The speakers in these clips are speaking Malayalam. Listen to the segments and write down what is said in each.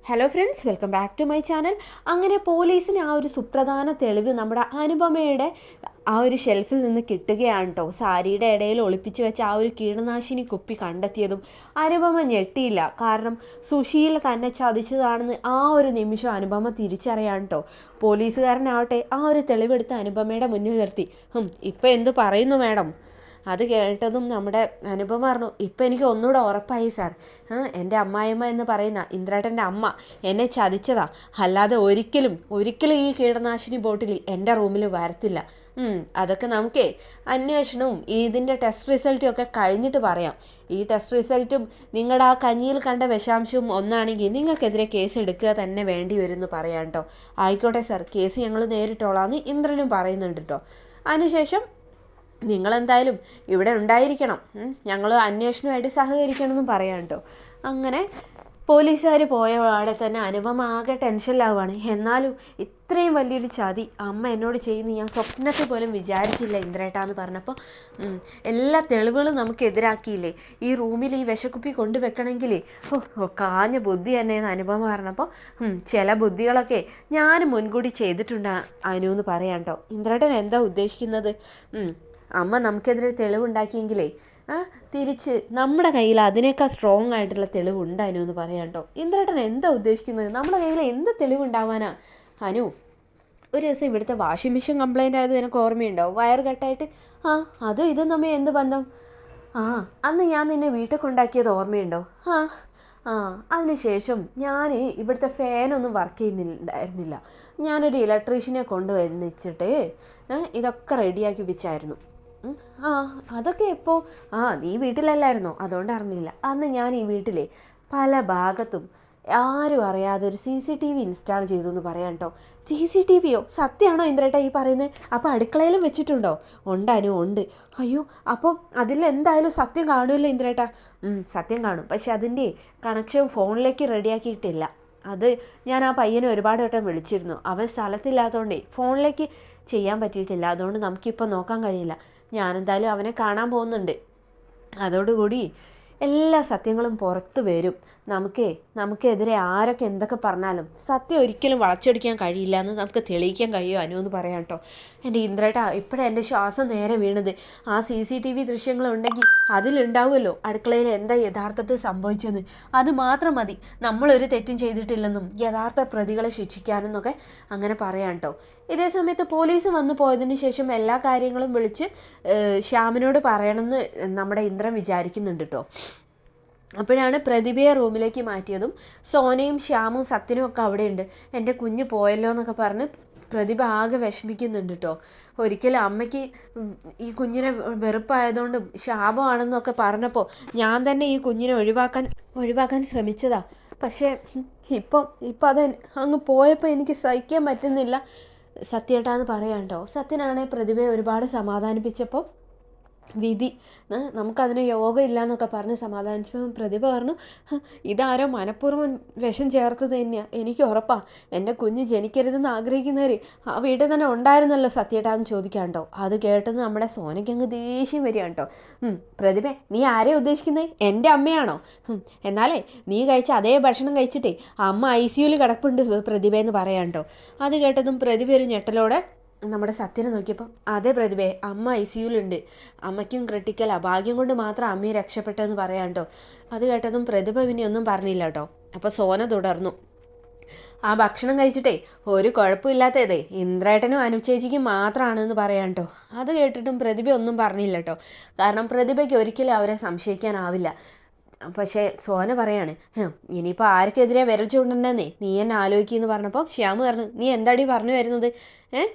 Hello friends, welcome back to my channel. അങ്ങനെ പോലീസിന് ആ ഒരു സുപ്രധാന തെളിവ് നമ്മുടെ അനുപമയുടെ ആ ഒരു ഷെൽഫിൽ നിന്ന് കിട്ടുകയാണ് കേട്ടോ. സാരിയുടെ ഇടയിൽ ഒളിപ്പിച്ച് വെച്ച ആ ഒരു കീടനാശിനി കുപ്പി കണ്ടെത്തിയതും അനുപമ ഞെട്ടിയില്ല. കാരണം സുശീല തന്നെ ചതിച്ചതാണെന്ന് ആ ഒരു നിമിഷം അനുപമ തിരിച്ചറിയാൻ കേട്ടോ. പോലീസുകാരനാവട്ടെ ആ ഒരു തെളിവെടുത്ത് അനുപമയുടെ മുന്നിൽ നിർത്തി. ഇപ്പം എന്ത് പറയുന്നു മാഡം? അത് കേട്ടതും നമ്മുടെ അനുപമ പറഞ്ഞു, ഇപ്പം എനിക്ക് ഒന്നുകൂടെ ഉറപ്പായി സാർ. എൻ്റെ അമ്മായിമ്മ എന്ന് പറയുന്ന ഇന്ദ്രേട്ടൻ്റെ അമ്മ എന്നെ ചതിച്ചതാ. അല്ലാതെ ഒരിക്കലും ഈ കീടനാശിനി ബോട്ടിൽ എൻ്റെ റൂമിൽ വരത്തില്ല. അതൊക്കെ നമുക്കേ അന്വേഷണവും ഇതിൻ്റെ ടെസ്റ്റ് റിസൾട്ടും ഒക്കെ കഴിഞ്ഞിട്ട് പറയാം. ഈ ടെസ്റ്റ് റിസൾട്ടും നിങ്ങളുടെ ആ കഞ്ഞിയിൽ കണ്ട വിഷാംശവും ഒന്നാണെങ്കിൽ നിങ്ങൾക്കെതിരെ കേസ് എടുക്കുക തന്നെ വേണ്ടി വരും എന്ന് പറയാം കേട്ടോ. ആയിക്കോട്ടെ സാർ, കേസ് ഞങ്ങൾ നേരിട്ടോളാന്ന് ഇന്ദ്രനും പറയുന്നുണ്ട് കേട്ടോ. അതിനുശേഷം നിങ്ങളെന്തായാലും ഇവിടെ ഉണ്ടായിരിക്കണം, ഞങ്ങൾ അന്വേഷണമായിട്ട് സഹകരിക്കണമെന്നും പറയാം കേട്ടോ. അങ്ങനെ പോലീസുകാർ പോയ അവിടെ തന്നെ അനുപമ ആകെ ടെൻഷനിലാവുകയാണ്. എന്നാലും ഇത്രയും വലിയൊരു ചതി അമ്മ എന്നോട് ചെയ്യുന്ന ഞാൻ സ്വപ്നത്തിൽ പോലും വിചാരിച്ചില്ല ഇന്ദ്രേട്ടാന്ന് പറഞ്ഞപ്പോൾ, എല്ലാ തെളിവുകളും നമുക്കെതിരാക്കിയില്ലേ, ഈ റൂമിൽ ഈ വിശക്കുപ്പി കൊണ്ടുവെക്കണമെങ്കിലേ കാഞ്ഞ ബുദ്ധി തന്നെയെന്ന് അനുപമ പറഞ്ഞപ്പോൾ, ചില ബുദ്ധികളൊക്കെ ഞാൻ മുൻകൂട്ടി ചെയ്തിട്ടുണ്ട് അനു എന്ന് പറയാം കേട്ടോ. ഇന്ദ്രേട്ടൻ എന്താ ഉദ്ദേശിക്കുന്നത്? അമ്മ നമുക്കെതിരെ തെളിവുണ്ടാക്കിയെങ്കിലേ തിരിച്ച് നമ്മുടെ കയ്യിൽ അതിനേക്കാൾ സ്ട്രോങ് ആയിട്ടുള്ള തെളിവുണ്ട് അനു എന്ന് പറയാം കേട്ടോ. ഇന്ദ്രേട്ടൻ എന്താ ഉദ്ദേശിക്കുന്നത്? നമ്മുടെ കയ്യിൽ എന്ത് തെളിവുണ്ടാവാനാ അനു? ഒരു ദിവസം ഇവിടുത്തെ വാഷിംഗ് മെഷീൻ കംപ്ലൈൻ്റ് ആയത് എനിക്ക് ഓർമ്മയുണ്ടോ? വയർ കട്ടായിട്ട്. അതും ഇതും തമ്മിൽ എന്ത് ബന്ധം? അന്ന് ഞാൻ നിന്നെ വീട്ടിൽ കൊണ്ടാക്കിയത് ഓർമ്മയുണ്ടോ? അതിനുശേഷം ഞാൻ ഇവിടുത്തെ ഫാനൊന്നും വർക്ക് ചെയ്യുന്നുണ്ടായിരുന്നില്ല. ഞാനൊരു ഇലക്ട്രീഷ്യനെ കൊണ്ടുവന്നിച്ചിട്ട് ഇതൊക്കെ റെഡിയാക്കി വെച്ചായിരുന്നു. അതൊക്കെ എപ്പോൾ? നീ വീട്ടിലല്ലായിരുന്നോ? അതുകൊണ്ട് അറിഞ്ഞില്ല. അന്ന് ഞാൻ ഈ വീട്ടിലെ പല ഭാഗത്തും ആരും അറിയാതെ ഒരു CCTV ഇൻസ്റ്റാൾ ചെയ്തു എന്ന് പറയാം കേട്ടോ. CCTVയോ? സത്യമാണോ ഇന്ദ്രേട്ടാ ഈ പറയുന്നത്? അപ്പോൾ അടുക്കളയിലും വെച്ചിട്ടുണ്ടോ? ഉണ്ടാനോ? ഉണ്ട്. അയ്യോ, അപ്പോൾ അതിലെന്തായാലും സത്യം കാണുമല്ലോ ഇന്ദ്രേട്ടാ? സത്യം കാണും. പക്ഷെ അതിൻ്റെ കണക്ഷൻ ഫോണിലേക്ക് റെഡിയാക്കിയിട്ടില്ല. അത് ഞാൻ ആ പയ്യനെ ഒരുപാട് വട്ടം വിളിച്ചിരുന്നു. അവൻ സ്ഥലത്തില്ലാത്തതുകൊണ്ടേ ഫോണിലേക്ക് ചെയ്യാൻ പറ്റിയിട്ടില്ല. അതുകൊണ്ട് നമുക്കിപ്പോൾ നോക്കാൻ കഴിയില്ല. ഞാനെന്തായാലും അവനെ കാണാൻ പോകുന്നുണ്ട്. അതോടുകൂടി എല്ലാ സത്യങ്ങളും പുറത്ത് വരും. നമുക്കെതിരെ ആരൊക്കെ എന്തൊക്കെ പറഞ്ഞാലും സത്യം ഒരിക്കലും വളച്ചൊടിക്കാൻ കഴിയില്ല എന്ന് നമുക്ക് തെളിയിക്കാൻ കഴിയുമോ അനു എന്ന് പറയാം കേട്ടോ. എൻ്റെ ഇന്ദ്രേട്ടാ, ഇപ്പോഴാണ് എൻ്റെ ശ്വാസം നേരെ വീണത്. ആ CCTV ദൃശ്യങ്ങളുണ്ടെങ്കിൽ അതിലുണ്ടാവുമല്ലോ അടുക്കളയിൽ എന്താ യഥാർത്ഥത്തിൽ സംഭവിച്ചത്. അത് മാത്രം മതി നമ്മളൊരു തെറ്റും ചെയ്തിട്ടില്ലെന്നും യഥാർത്ഥ പ്രതികളെ ശിക്ഷിക്കാനെന്നൊക്കെ അങ്ങനെ പറയാം കേട്ടോ. ഇതേ സമയത്ത് പോലീസ് വന്നു പോയതിന് ശേഷം എല്ലാ കാര്യങ്ങളും വിളിച്ച് ശ്യാമിനോട് പറയണമെന്ന് നമ്മുടെ ഇന്ദ്രൻ വിചാരിക്കുന്നുണ്ട് കേട്ടോ. അപ്പോഴാണ് പ്രതിഭയെ റൂമിലേക്ക് മാറ്റിയതും സോനയും ശ്യാമും സത്യനും ഒക്കെ അവിടെയുണ്ട്. എൻ്റെ കുഞ്ഞ് പോയല്ലോ എന്നൊക്കെ പറഞ്ഞ് പ്രതിഭ ആകെ വിഷമിക്കുന്നുണ്ട് കേട്ടോ. ഒരിക്കലും അമ്മയ്ക്ക് ഈ കുഞ്ഞിനെ വെറുപ്പായതുകൊണ്ടും ശാപമാണെന്നൊക്കെ പറഞ്ഞപ്പോൾ ഞാൻ തന്നെ ഈ കുഞ്ഞിനെ ഒഴിവാക്കാൻ ശ്രമിച്ചതാ. പക്ഷേ ഇപ്പം അത് അങ്ങ് പോയപ്പോൾ എനിക്ക് സഹിക്കാൻ പറ്റുന്നില്ല സത്യേട്ടാന്ന് പറയാം കേട്ടോ. സത്യനാണെ പ്രതിഭയെ ഒരുപാട് സമാധാനിപ്പിച്ചപ്പോൾ വിധി നമുക്കതിന് യോഗം ഇല്ല എന്നൊക്കെ പറഞ്ഞ് സമാധാനിച്ചപ്പോൾ പ്രതിഭ പറഞ്ഞു, ഇതാരോ മനഃപൂർവ്വം വിഷം ചേർത്തത് തന്നെയാണ്. എനിക്ക് ഉറപ്പാണ് എൻ്റെ കുഞ്ഞ് ജനിക്കരുതെന്ന് ആഗ്രഹിക്കുന്നവർ ആ വീട്ടിൽ തന്നെ ഉണ്ടായിരുന്നല്ലോ സത്യേട്ടാന്ന് ചോദിക്കാണ്ടോ. അത് കേട്ടത് നമ്മുടെ സോനയ്ക്ക് അങ്ങ് ദേഷ്യം വരികയാണ് കേട്ടോ. പ്രതിഭ, നീ ആരെയാണ് ഉദ്ദേശിക്കുന്നത്? എൻ്റെ അമ്മയാണോ? എന്നാലേ നീ കഴിച്ച അതേ ഭക്ഷണം കഴിച്ചിട്ടേ അമ്മ ICUവിൽ കിടപ്പുണ്ട് പ്രതിഭയെന്ന് പറയാം കേട്ടോ. അത് കേട്ടതും പ്രതിഭ ഒരു ഞെട്ടലോടെ നമ്മുടെ സത്യനെ നോക്കിയപ്പോൾ, അതെ പ്രതിഭയെ, അമ്മ ICUവിലുണ്ട്. അമ്മയ്ക്കും ക്രിട്ടിക്കലാ. ഭാഗ്യം കൊണ്ട് മാത്രം അമ്മയെ രക്ഷപ്പെട്ടെന്ന് പറയാം കേട്ടോ. അത് കേട്ടതും പ്രതിഭ പിന്നെ ഒന്നും പറഞ്ഞില്ല കേട്ടോ. അപ്പോൾ സോന തുടർന്നു, ആ ഭക്ഷണം കഴിച്ചിട്ടേ ഒരു കുഴപ്പമില്ലാത്തതേ ഇന്ദ്രേട്ടനും അനുചേച്ചിക്കും മാത്രമാണെന്ന് പറയാം കേട്ടോ. അത് കേട്ടിട്ടും പ്രതിഭ ഒന്നും പറഞ്ഞില്ല കേട്ടോ. കാരണം പ്രതിഭയ്ക്ക് ഒരിക്കലും അവരെ സംശയിക്കാനാവില്ല. പക്ഷേ സോന പറയാണ്, ഇനിയിപ്പോൾ ആർക്കെതിരെ വിരൽ ചൂണ്ടണ്ടെന്നേ നീ എന്നെ ആലോചിക്കുമെന്ന് പറഞ്ഞപ്പോൾ ശ്യാമ് പറഞ്ഞു, നീ എന്താടി പറഞ്ഞു വരുന്നത്?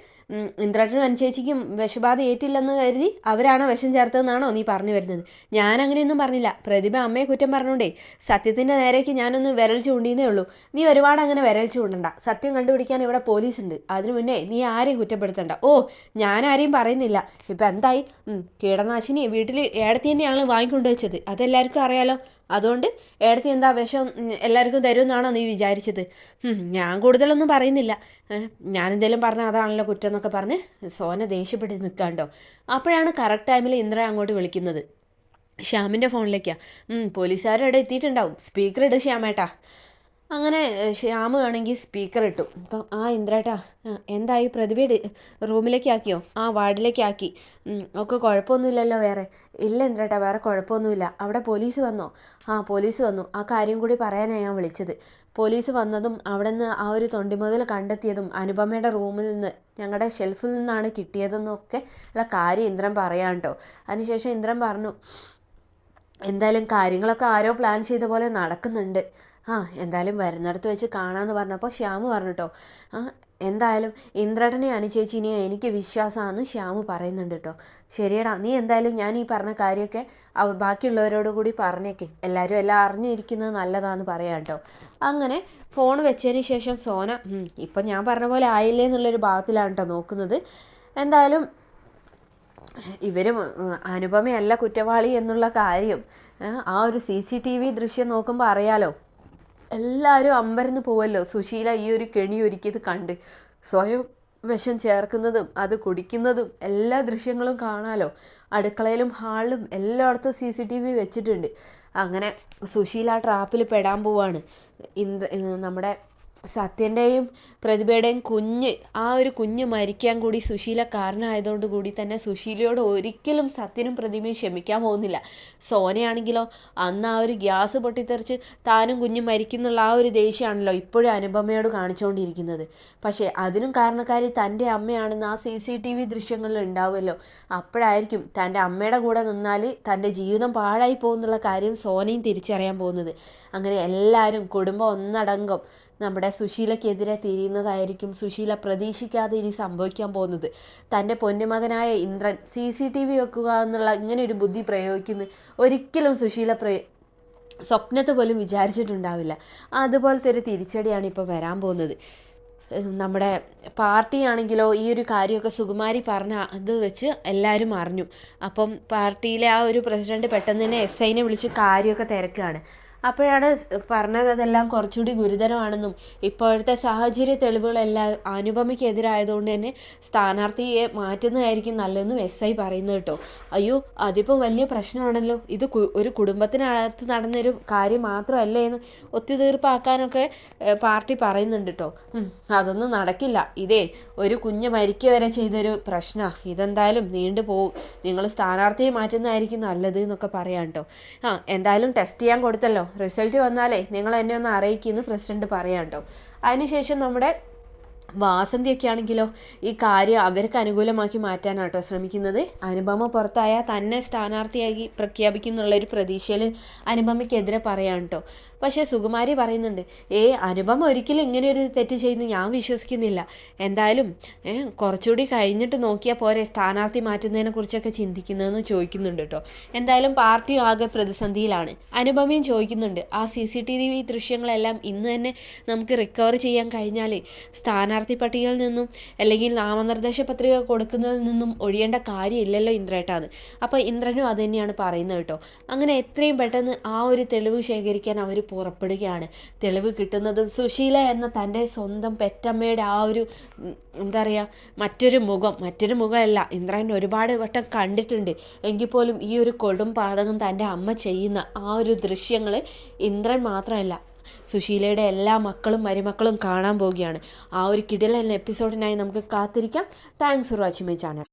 ഇന്ദ്രേട്ടനും അനുചേച്ചിക്കും വിഷബാധ ഏറ്റില്ലെന്ന് കരുതി അവരാണോ വിഷം ചേർത്തതെന്നാണോ നീ പറഞ്ഞു വരുന്നത്? ഞാൻ അങ്ങനെയൊന്നും പറഞ്ഞില്ല. പ്രതിഭ അമ്മയെ കുറ്റം പറഞ്ഞോണ്ടേ സത്യത്തിൻ്റെ നേരേക്ക് ഞാനൊന്ന് വിരൽ ചൂണ്ടിയെന്നേ ഉള്ളൂ. നീ ഒരുപാട് അങ്ങനെ വിരൽ ചൂണ്ടണ്ട. സത്യം കണ്ടുപിടിക്കാൻ ഇവിടെ പോലീസുണ്ട്. അതിനു മുന്നേ നീ ആരെയും കുറ്റപ്പെടുത്തണ്ട. ഞാൻ ആരെയും പറയുന്നില്ല. ഇപ്പം എന്തായി? കീടനാശിനി വീട്ടിൽ ഏടത്തി തന്നെയാണ് വാങ്ങിക്കൊണ്ട് വെച്ചത്. അതെല്ലാവർക്കും അറിയാലോ. അതുകൊണ്ട് ഏടത്തി എന്താ വിഷം എല്ലാവർക്കും തരുമെന്നാണോ നീ വിചാരിച്ചത്? ഞാൻ കൂടുതലൊന്നും പറയുന്നില്ല. ഞാനെന്തെങ്കിലും പറഞ്ഞാൽ അതാണല്ലോ കുറ്റം എന്നൊക്കെ പറഞ്ഞ് സോന ദേഷ്യപ്പെട്ട് നിൽക്കാണ്ടോ. അപ്പോഴാണ് കറക്റ്റ് ടൈമിൽ ഇന്ദ്ര അങ്ങോട്ട് വിളിക്കുന്നത്. ശ്യാമിൻ്റെ ഫോണിലേക്കാണ്. പോലീസുകാരുടെ എത്തിയിട്ടുണ്ടാവും. സ്പീക്കർ ഇട് ശ്യാമേട്ടാ. അങ്ങനെ ശ്യാമ് ആണെങ്കിൽ സ്പീക്കർ ഇട്ടു. അപ്പം ഇന്ദ്രേട്ടാ, എന്തായി, പ്രതിഭയുടെ റൂമിലേക്ക് ആക്കിയോ? വാർഡിലേക്ക് ആക്കി. ഒക്കെ കുഴപ്പമൊന്നുമില്ലല്ലോ വേറെ? ഇല്ല ഇന്ദ്രേട്ടാ, വേറെ കുഴപ്പമൊന്നുമില്ല. അവിടെ പോലീസ് വന്നോ? പോലീസ് വന്നു. ആ കാര്യം കൂടി പറയാനാണ് ഞാൻ വിളിച്ചത്. പോലീസ് വന്നതും അവിടെ നിന്ന് ആ ഒരു തൊണ്ടിമുതൽ കണ്ടെത്തിയതും അനുപമയുടെ റൂമിൽ നിന്ന് ഞങ്ങളുടെ ഷെൽഫിൽ നിന്നാണ് കിട്ടിയതെന്നൊക്കെ ഉള്ള കാര്യം ഇന്ദ്രൻ പറയാം കേട്ടോ. അതിനുശേഷം ഇന്ദ്രൻ പറഞ്ഞു, എന്തായാലും കാര്യങ്ങളൊക്കെ ആരോ പ്ലാൻ ചെയ്ത പോലെ നടക്കുന്നുണ്ട്. എന്തായാലും വരുന്നിടത്ത് വെച്ച് കാണാമെന്ന് പറഞ്ഞപ്പോൾ ശ്യാമ് പറഞ്ഞു കേട്ടോ. എന്തായാലും ഇന്ദ്രേട്ടനെ അനുചേച്ചിനെയോ എനിക്ക് വിശ്വാസമാണെന്ന് ശ്യാമ് പറയുന്നുണ്ട് കേട്ടോ. ശരിയടാ, നീ എന്തായാലും ഞാൻ ഈ പറഞ്ഞ കാര്യമൊക്കെ ബാക്കിയുള്ളവരോട് കൂടി പറഞ്ഞേക്ക്. എല്ലാവരും എല്ലാം അറിഞ്ഞിരിക്കുന്നത് നല്ലതാണെന്ന് പറയാം കേട്ടോ. അങ്ങനെ ഫോൺ വെച്ചതിന് ശേഷം സോന ഇപ്പം ഞാൻ പറഞ്ഞ പോലെ ആയില്ലേ എന്നുള്ളൊരു ഭാഗത്തിലാണ് കേട്ടോ നോക്കുന്നത്. എന്തായാലും ഇവരും അനുപമയല്ല കുറ്റവാളി എന്നുള്ള കാര്യം ആ ഒരു CCTV ദൃശ്യം നോക്കുമ്പോൾ അറിയാലോ. എല്ലാവരും അമ്പരന്ന് പോവല്ലോ സുശീല ഈ ഒരു കെണി ഒരുക്കിയത് കണ്ട്. സ്വയം വിഷം ചേർക്കുന്നതും അത് കുടിക്കുന്നതും എല്ലാ ദൃശ്യങ്ങളും കാണാലോ. അടുക്കളയിലും ഹാളിലും എല്ലായിടത്തും CCTV വെച്ചിട്ടുണ്ട്. അങ്ങനെ സുശീല ട്രാപ്പിൽ പെടാൻ പോവാണ്. നമ്മുടെ സത്യൻ്റെയും പ്രതിഭയുടെയും ഒരു കുഞ്ഞ് മരിക്കാൻ കൂടി സുശീല കാരണമായതുകൊണ്ട് കൂടി തന്നെ സുശീലയോട് ഒരിക്കലും സത്യനും പ്രതിഭയും ക്ഷമിക്കാൻ പോകുന്നില്ല. സോനയാണെങ്കിലോ അന്ന് ആ ഒരു ഗ്യാസ് പൊട്ടിത്തെറിച്ച് താനും കുഞ്ഞും മരിക്കുന്നുള്ള ആ ഒരു ദേഷ്യമാണല്ലോ ഇപ്പോഴും അനുപമയോട് കാണിച്ചുകൊണ്ടിരിക്കുന്നത്. പക്ഷേ അതിനും കാരണക്കാരി തൻ്റെ അമ്മയാണെന്ന് ആ CCTV ദൃശ്യങ്ങളിൽ ഉണ്ടാവുമല്ലോ. അപ്പോഴായിരിക്കും തൻ്റെ അമ്മയുടെ കൂടെ നിന്നാൽ തൻ്റെ ജീവിതം പാഴായി പോകുന്നുള്ള കാര്യം സോനയും തിരിച്ചറിയാൻ പോകുന്നത്. അങ്ങനെ എല്ലാവരും കുടുംബം ഒന്നടങ്കം നമ്മുടെ സുശീലയ്ക്കെതിരെ തിരിയുന്നതായിരിക്കും സുശീല പ്രതീക്ഷിക്കാതെ ഇനി സംഭവിക്കാൻ പോകുന്നത്. തൻ്റെ പൊന്നുമകനായ ഇന്ദ്രൻ CCTV വെക്കുക എന്നുള്ള ഇങ്ങനെ ഒരു ബുദ്ധി പ്രയോഗിക്കുന്നത് ഒരിക്കലും സുശീല സ്വപ്നത്തെ പോലും വിചാരിച്ചിട്ടുണ്ടാവില്ല. അതുപോലത്തെ ഒരു തിരിച്ചടിയാണ് ഇപ്പോൾ വരാൻ പോകുന്നത്. നമ്മുടെ പാർട്ടിയാണെങ്കിലോ ഈ ഒരു കാര്യമൊക്കെ സുകുമാരി പറഞ്ഞ അത് വെച്ച് എല്ലാവരും അറിഞ്ഞു. അപ്പം പാർട്ടിയിലെ ആ ഒരു പ്രസിഡന്റ് പെട്ടെന്ന് തന്നെ SIനെ വിളിച്ച് കാര്യമൊക്കെ തിരക്കുകയാണ്. അപ്പോഴാണ് പറഞ്ഞതെല്ലാം കുറച്ചുകൂടി ഗുരുതരമാണെന്നും ഇപ്പോഴത്തെ സാഹചര്യ തെളിവുകളെല്ലാം അനുപമയ്ക്കെതിരായതുകൊണ്ട് തന്നെ സ്ഥാനാർത്ഥിയെ മാറ്റുന്നതായിരിക്കും നല്ലതെന്നും SI പറയുന്നത് കേട്ടോ. അയ്യോ, അതിപ്പോൾ വലിയ പ്രശ്നമാണല്ലോ. ഇത് ഒരു കുടുംബത്തിനകത്ത് നടന്നൊരു കാര്യം മാത്രമല്ലേ എന്ന് ഒത്തുതീർപ്പാക്കാനൊക്കെ പാർട്ടി പറയുന്നുണ്ട് കേട്ടോ. അതൊന്നും നടക്കില്ല. ഇതേ ഒരു കുഞ്ഞ് മരിക്കുക വരെ ചെയ്തൊരു പ്രശ്നമാണ്. ഇതെന്തായാലും നീണ്ടു പോവും. നിങ്ങൾ സ്ഥാനാർത്ഥിയെ മാറ്റുന്നതായിരിക്കും നല്ലത് എന്നൊക്കെ പറയാം കേട്ടോ. എന്തായാലും ടെസ്റ്റ് ചെയ്യാൻ കൊടുത്തല്ലോ, റിസൾട്ട് വന്നാലേ നിങ്ങൾ എന്നെ ഒന്ന് അറിയിക്കുമെന്ന് പ്രസിഡന്റ് പറയാം കേട്ടോ. അതിനുശേഷം നമ്മുടെ വാസന്തിയൊക്കെ ആണെങ്കിലോ ഈ കാര്യം അവർക്ക് അനുകൂലമാക്കി മാറ്റാനാട്ടോ ശ്രമിക്കുന്നത്. അനുപമ പുറത്തായാൽ തന്നെ സ്ഥാനാർത്ഥിയാക്കി പ്രഖ്യാപിക്കുന്നുള്ളൊരു പ്രതീക്ഷയിൽ അനുപമയ്ക്കെതിരെ പറയാൻ കേട്ടോ. പക്ഷേ സുകുമാരി പറയുന്നുണ്ട്, അനുപമ ഒരിക്കലും ഇങ്ങനെ ഒരു തെറ്റ് ചെയ്യുന്നു ഞാൻ വിശ്വസിക്കുന്നില്ല. എന്തായാലും കുറച്ചുകൂടി കഴിഞ്ഞിട്ട് നോക്കിയാൽ പോരെ സ്ഥാനാർത്ഥി മാറ്റുന്നതിനെ കുറിച്ചൊക്കെ ചിന്തിക്കുന്നതെന്ന് ചോദിക്കുന്നുണ്ട് കേട്ടോ. എന്തായാലും പാർട്ടി ആകെ പ്രതിസന്ധിയിലാണ്. അനുപമയും ചോദിക്കുന്നുണ്ട്, ആ CCTV ദൃശ്യങ്ങളെല്ലാം ഇന്ന് തന്നെ നമുക്ക് റിക്കവർ ചെയ്യാൻ കഴിഞ്ഞാൽ സ്ഥാനാർത്ഥി പട്ടികയിൽ നിന്നും അല്ലെങ്കിൽ നാമനിർദ്ദേശ പത്രിക കൊടുക്കുന്നതിൽ നിന്നും ഒഴിയേണ്ട കാര്യമില്ലല്ലോ ഇന്ദ്രേട്ടാന്ന്. അപ്പോൾ ഇന്ദ്രനും അത് തന്നെയാണ് പറയുന്നത് കേട്ടോ. അങ്ങനെ എത്രയും പെട്ടെന്ന് ആ ഒരു തെളിവ് ശേഖരിക്കാൻ അവർ പുറപ്പെടുകയാണ്. തെളിവ് കിട്ടുന്നതും സുശീല എന്ന തൻ്റെ സ്വന്തം പെറ്റമ്മയുടെ ആ ഒരു എന്താ പറയുക മറ്റൊരു മുഖമല്ല ഇന്ദ്രൻ ഒരുപാട് വട്ടം കണ്ടിട്ടുണ്ട്. എങ്കിൽ പോലും ഈ ഒരു കൊടും പാതകം തൻ്റെ അമ്മ ചെയ്യുന്ന ആ ഒരു ദൃശ്യങ്ങൾ ഇന്ദ്രൻ മാത്രമല്ല സുശീലയുടെ എല്ലാ മക്കളും മരുമക്കളും കാണാൻ പോവുകയാണ്. ആ ഒരു കിടിലൻ എപ്പിസോഡിനായി നമുക്ക് കാത്തിരിക്കാം. Thanks for watching my channel.